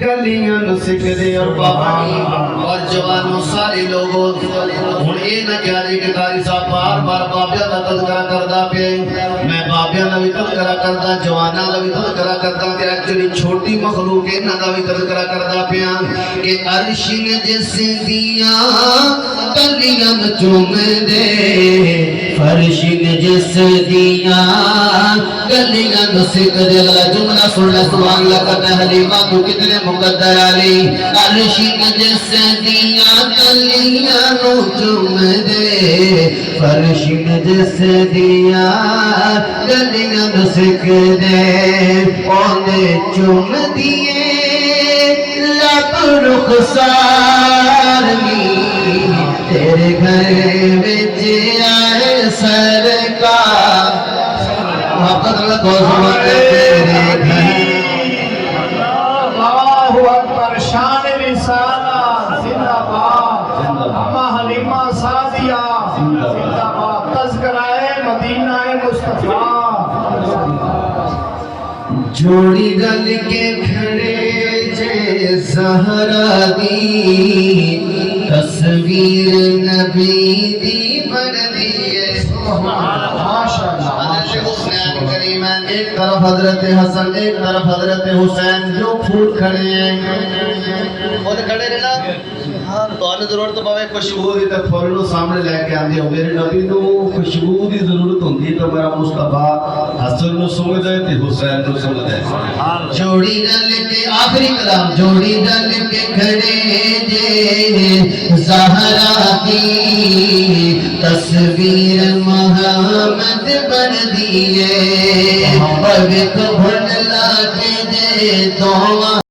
گلیاں سکھدے اور پانی اور جوانوں سارے لوگوں ہن اے نہ کہہ کہ قاری صاحب بار بار بابیا دا تذکرہ کردا پیا میں بابیا دا بھی تذکرہ کردا جواناں دا بھی تذکرہ کردا تے ایکچولی چھوٹی مخلوق انہاں دا بھی تذکرہ کردا پیا کہ عرش نے جس دیاں گلیاں چوم دے فرش نے جس دیاں گلیاں سکھدے اللہ جملہ سن لے سبحان اللہ کرتا ہے حلیمہ تو کتنے مقدر علی عرش نے جس دیاں گلیاں چوم دے فرش نے جس دیاں گلیاں سکھدے اوندے چوم دیے لب رخسار تیرے گھر وچ آئے سرکار محبت اللہ کو سمجھ تیرے گھر اللہ اکبر شان رسالہ زندہ باد اما حلیمہ سعدیہ زندہ باد تذکرہ مدینہ مصطفیٰ جوڑی گل کے کھڑے جے زہرا دی تصویر نبی دی بڑھ دیئے حضرت حسین کریمین ایک طرف حضرت حسن ایک طرف حضرت حسین جو پھول کھڑے ہیں خود کھڑے رہنا تو آنے ضرورت پاوے خوشبو دی تے پھول نو سامنے لے کے آندے ہو میرے نبی نو خوشبو دی ضرورت ہوندی تو میرا مصطفیٰ حسن نو سمجھ جائے تے حسین نو سمجھ جائے جوڑی ڈل کے آخری کلام جوڑی ڈل کے کھڑے جے زہرا دی تصویر محمد بن دیئے پوک بھن لاکے دے دعا